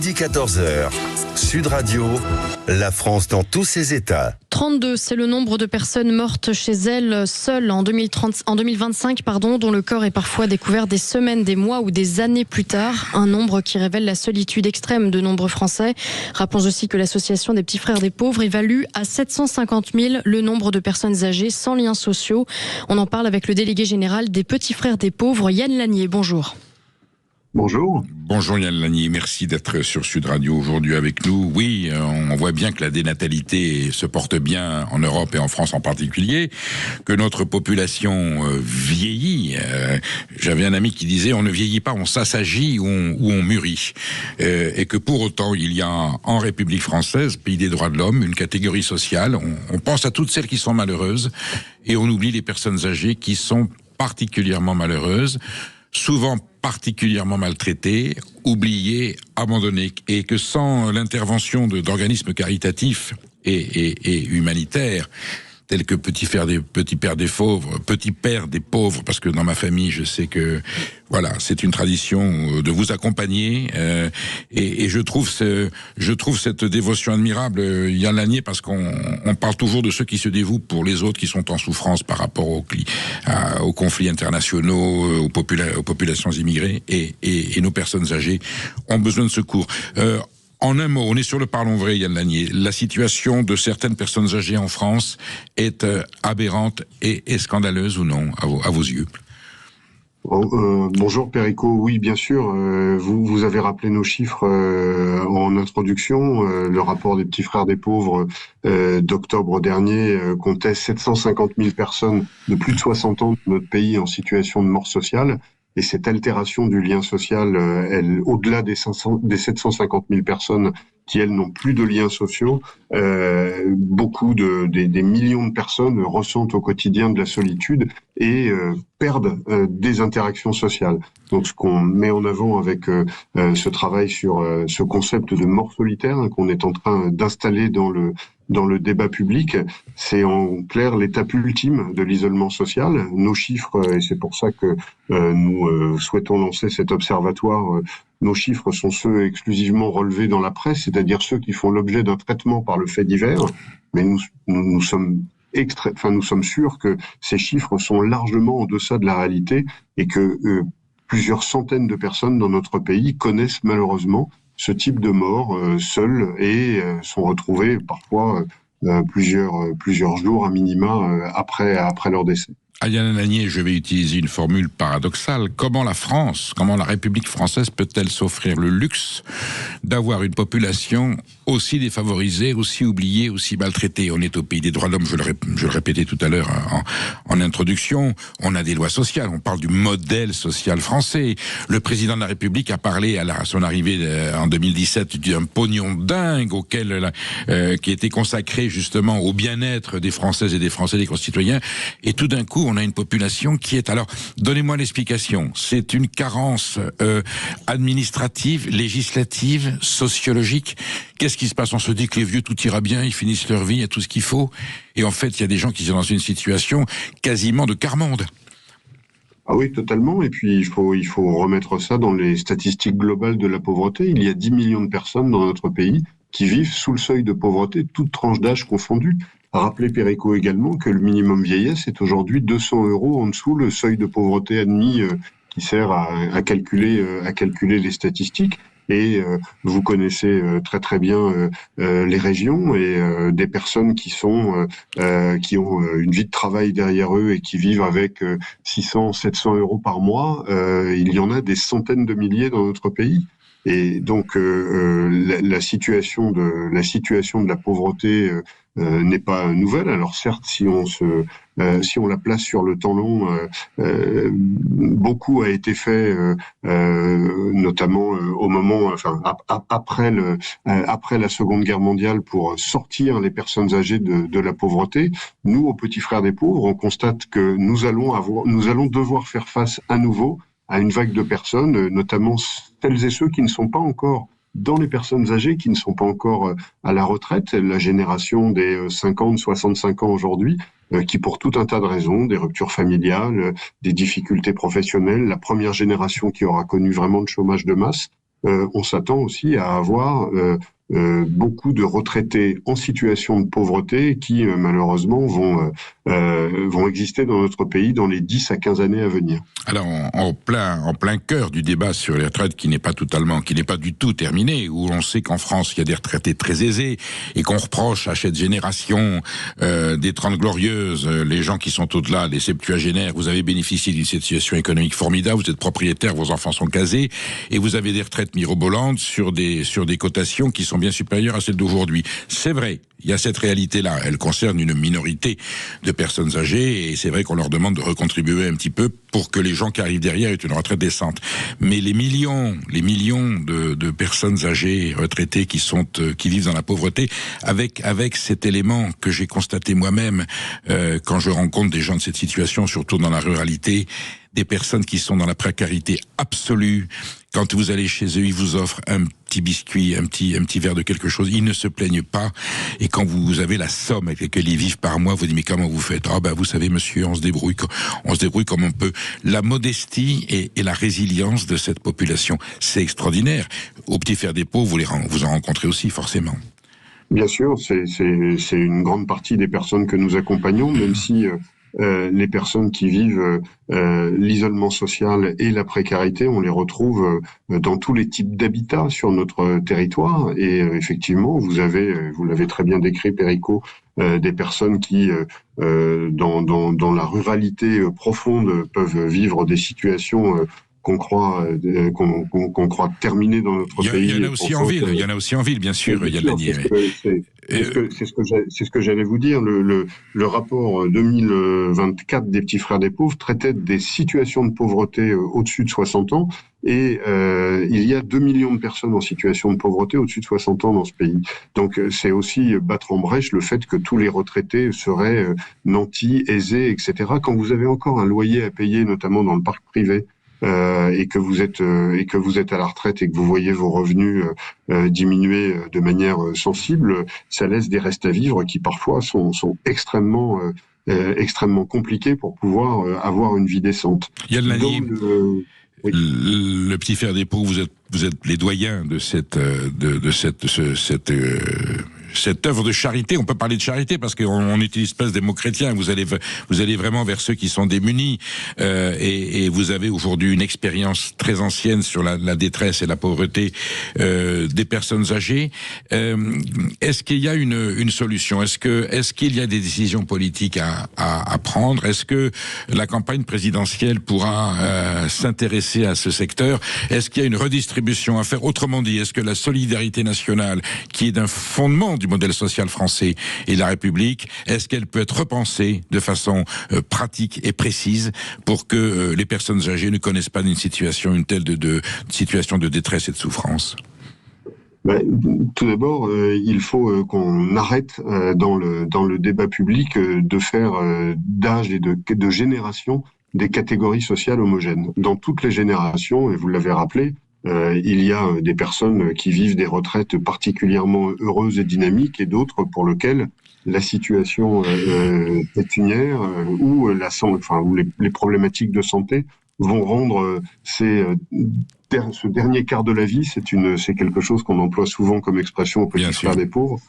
Midi 14h, Sud Radio, la France dans tous ses états. 32, c'est le nombre de personnes mortes chez elles seules en 2025, dont le corps est parfois découvert des semaines, des mois ou des années plus tard. Un nombre qui révèle la solitude extrême de nombreux Français. Rappelons aussi que l'association des Petits Frères des Pauvres évalue à 750 000 le nombre de personnes âgées sans liens sociaux. On en parle avec le délégué général des Petits Frères des Pauvres, Yann Lanier. Bonjour. Bonjour. Bonjour Yann Lanier, merci d'être sur Sud Radio aujourd'hui avec nous. Oui, on voit bien que la dénatalité se porte bien en Europe et en France en particulier, que notre population vieillit. J'avais un ami qui disait on ne vieillit pas, on s'assagit ou on mûrit. Et que pour autant, il y a en République française, pays des droits de l'homme, une catégorie sociale. On pense à toutes celles qui sont malheureuses et on oublie les personnes âgées qui sont particulièrement malheureuses, souvent particulièrement maltraités, oubliés, abandonnés, et que sans l'intervention d'organismes caritatifs et humanitaires, tels que Petit Père des Pauvres, parce que dans ma famille, je sais que voilà, c'est une tradition de vous accompagner, et je trouve cette dévotion admirable, Yann Lanier, parce qu'on parle toujours de ceux qui se dévouent pour les autres qui sont en souffrance par rapport aux conflits internationaux, aux populations immigrées, et nos personnes âgées ont besoin de secours. En un mot, on est sur le parlons vrai, Yann Lanier. La situation de certaines personnes âgées en France est aberrante et scandaleuse ou non, à vos yeux? Bonjour Perico, oui bien sûr, vous avez rappelé nos chiffres en introduction. Le rapport des Petits Frères des Pauvres d'octobre dernier comptait 750 000 personnes de plus de 60 ans de notre pays en situation de mort sociale. Et cette altération du lien social, au-delà des 750 000 personnes qui, elles, n'ont plus de liens sociaux, beaucoup des millions de personnes ressentent au quotidien de la solitude et perdent des interactions sociales. Donc, ce qu'on met en avant avec ce travail sur ce concept de mort solitaire qu'on est en train d'installer dans le débat public, c'est en clair l'étape ultime de l'isolement social. Nos chiffres, et c'est pour ça que nous souhaitons lancer cet observatoire, nos chiffres sont ceux exclusivement relevés dans la presse, c'est-à-dire ceux qui font l'objet d'un traitement par le fait divers, mais nous sommes sûrs que ces chiffres sont largement en deçà de la réalité et que plusieurs centaines de personnes dans notre pays connaissent malheureusement ce type de mort seuls et sont retrouvés parfois plusieurs jours à minima après leur décès. Yann Lanier, je vais utiliser une formule paradoxale. Comment la République française peut-elle s'offrir le luxe d'avoir une population aussi défavorisée, aussi oubliée, aussi maltraitée? On est au pays des droits de l'homme, je le répétais tout à l'heure en introduction. On a des lois sociales, on parle du modèle social français. Le président de la République a parlé à son arrivée en 2017 d'un pognon dingue qui était consacré justement au bien-être des Françaises et des Français, des concitoyens. Et tout d'un coup, on a une population qui est... Alors, donnez-moi l'explication. C'est une carence administrative, législative, sociologique. Qu'est-ce qui se passe? On se dit que les vieux, tout ira bien, ils finissent leur vie, il y a tout ce qu'il faut. Et en fait, il y a des gens qui sont dans une situation quasiment de quart-monde. Ah oui, totalement. Et puis, il faut remettre ça dans les statistiques globales de la pauvreté. Il y a 10 millions de personnes dans notre pays qui vivent sous le seuil de pauvreté, toutes tranches d'âge confondues. Rappelez, Perico, également que le minimum vieillesse est aujourd'hui 200 € en dessous le seuil de pauvreté admis qui sert à calculer les statistiques. Et vous connaissez très très bien les régions et des personnes qui ont une vie de travail derrière eux et qui vivent avec 600, 700 € par mois. Il y en a des centaines de milliers dans notre pays. Et donc la situation de la pauvreté n'est pas nouvelle. Alors certes, si on la place sur le temps long, beaucoup a été fait, notamment au moment, après la Seconde Guerre mondiale, pour sortir les personnes âgées de la pauvreté. Nous, aux Petits Frères des Pauvres, on constate que nous allons devoir faire face à nouveau à une vague de personnes, notamment celles et ceux qui ne sont pas encore dans les personnes âgées, qui ne sont pas encore à la retraite, la génération des 50, 65 ans aujourd'hui, qui pour tout un tas de raisons, des ruptures familiales, des difficultés professionnelles, la première génération qui aura connu vraiment le chômage de masse, on s'attend aussi à avoir beaucoup de retraités en situation de pauvreté qui malheureusement vont exister dans notre pays dans les 10 à 15 années à venir. Alors en plein cœur du débat sur les retraites qui n'est pas du tout terminé, où on sait qu'en France il y a des retraités très aisés et qu'on reproche à cette génération des 30 glorieuses, les gens qui sont au-delà, les septuagénaires, vous avez bénéficié d'une situation économique formidable, vous êtes propriétaire, vos enfants sont casés et vous avez des retraites mirobolantes sur des cotations qui sont bien supérieures à celles d'aujourd'hui. C'est vrai, il y a cette réalité-là. Elle concerne une minorité de personnes âgées et c'est vrai qu'on leur demande de recontribuer un petit peu pour que les gens qui arrivent derrière aient une retraite décente. Mais les millions de personnes âgées, retraitées qui vivent dans la pauvreté, avec cet élément que j'ai constaté moi-même quand je rencontre des gens de cette situation, surtout dans la ruralité, des personnes qui sont dans la précarité absolue. Quand vous allez chez eux, ils vous offrent un petit biscuit, un petit verre de quelque chose. Ils ne se plaignent pas. Et quand vous avez la somme avec laquelle ils vivent par mois, vous dites mais comment vous faites ? Ah ben vous savez monsieur, on se débrouille comme on peut. La modestie et la résilience de cette population, c'est extraordinaire. Au Petit Frères des Pauvres, vous en rencontrez aussi forcément. Bien sûr, c'est une grande partie des personnes que nous accompagnons, même si les personnes qui vivent l'isolement social et la précarité, on les retrouve dans tous les types d'habitats sur notre territoire. Et effectivement, vous l'avez très bien décrit, Perico, des personnes qui, dans la ruralité profonde, peuvent vivre des situations qu'on croit terminées dans notre pays. Il y en a aussi en ville, bien sûr. Il y a de la nier. C'est ce que j'allais vous dire. Le rapport 2024 des Petits Frères des Pauvres traitait des situations de pauvreté au-dessus de 60 ans. Et il y a 2 millions de personnes en situation de pauvreté au-dessus de 60 ans dans ce pays. Donc c'est aussi battre en brèche le fait que tous les retraités seraient nantis, aisés, etc. Quand vous avez encore un loyer à payer, notamment dans le parc privé, et que vous êtes à la retraite et que vous voyez vos revenus diminuer de manière sensible, ça laisse des restes à vivre qui parfois sont extrêmement compliqués pour pouvoir avoir une vie décente. Il y a de l'année. Oui. Le Petit Frère des Pauvres, vous êtes les doyens de cette œuvre de charité. On peut parler de charité parce qu'on n'utilise pas ce des mots chrétiens. Vous allez vraiment vers ceux qui sont démunis et vous avez aujourd'hui une expérience très ancienne sur la détresse et la pauvreté des personnes âgées. Est-ce qu'il y a une solution ? Est-ce qu'il y a des décisions politiques à prendre ? Est-ce que la campagne présidentielle pourra s'intéresser à ce secteur ? Est-ce qu'il y a une redistribution à faire ? Autrement dit, est-ce que la solidarité nationale, qui est d'un fondement du modèle social français et de la République, est-ce qu'elle peut être repensée de façon pratique et précise pour que les personnes âgées ne connaissent pas une situation situation de détresse et de souffrance ? Tout d'abord, il faut qu'on arrête dans le débat public de faire d'âge et de génération des catégories sociales homogènes. Dans toutes les générations, et vous l'avez rappelé, il y a des personnes qui vivent des retraites particulièrement heureuses et dynamiques et d'autres pour lesquelles la situation pécuniaire ou les problématiques de santé vont rendre ce dernier quart de la vie, c'est quelque chose qu'on emploie souvent comme expression au Petit Frères des Pauvres,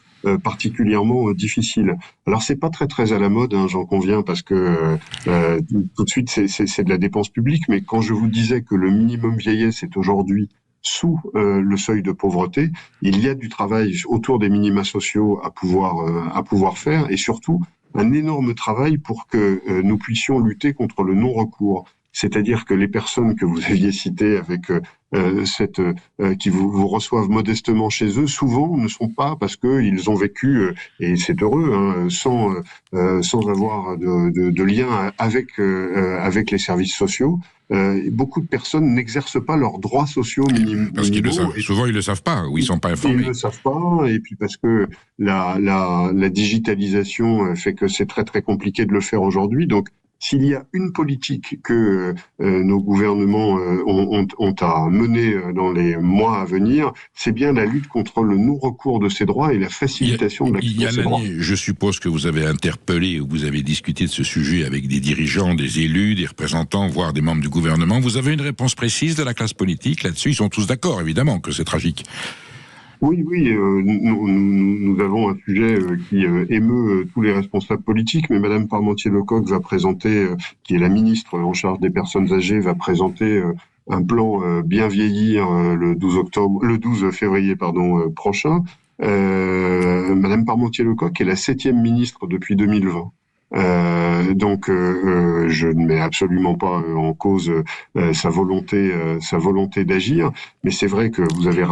particulièrement difficile. Alors c'est pas très à la mode, hein, j'en conviens, parce que tout de suite c'est de la dépense publique, mais quand je vous disais que le minimum vieillesse est aujourd'hui sous le seuil de pauvreté, il y a du travail autour des minima sociaux à pouvoir faire, et surtout un énorme travail pour que nous puissions lutter contre le non-recours. C'est-à-dire que les personnes que vous aviez citées avec qui vous reçoivent modestement chez eux, souvent ne sont pas parce qu'ils ont vécu, et c'est heureux, hein, sans avoir de lien avec les services sociaux. Beaucoup de personnes n'exercent pas leurs droits sociaux minimaux. Parce souvent ils le savent pas, ou ils sont pas informés. Ils le savent pas, et puis parce que la digitalisation fait que c'est très compliqué de le faire aujourd'hui. Donc s'il y a une politique que nos gouvernements ont à mener dans les mois à venir, c'est bien la lutte contre le non-recours de ces droits et la facilitation de l'accès à ces droits. Je suppose que vous avez interpellé ou vous avez discuté de ce sujet avec des dirigeants, des élus, des représentants, voire des membres du gouvernement. Vous avez une réponse précise de la classe politique là-dessus? Ils sont tous d'accord, évidemment, que c'est tragique. Oui, nous avons un sujet qui émeut tous les responsables politiques, mais Madame Parmentier-Lecocq va présenter, qui est la ministre en charge des personnes âgées, va présenter un plan bien vieillir le 12 février prochain. Madame Parmentier-Lecocq est la 7e ministre depuis 2020. Je ne mets absolument pas en cause sa volonté d'agir, mais c'est vrai que vous avez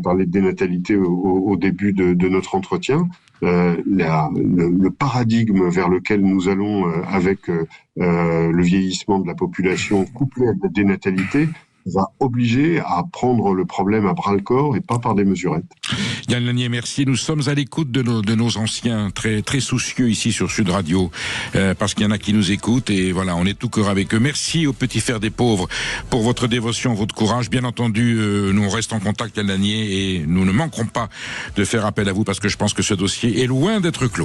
parlé de dénatalité au début de notre entretien. Le paradigme vers lequel nous allons avec le vieillissement de la population couplé à la dénatalité va obliger à prendre le problème à bras-le-corps et pas par des mesurettes. Yann Lanier, merci. Nous sommes à l'écoute de nos anciens, très, très soucieux ici sur Sud Radio, parce qu'il y en a qui nous écoutent et voilà, on est tout cœur avec eux. Merci aux petits frères des pauvres pour votre dévotion, votre courage. Bien entendu, nous on reste en contact, Yann Lanier, et nous ne manquerons pas de faire appel à vous parce que je pense que ce dossier est loin d'être clos.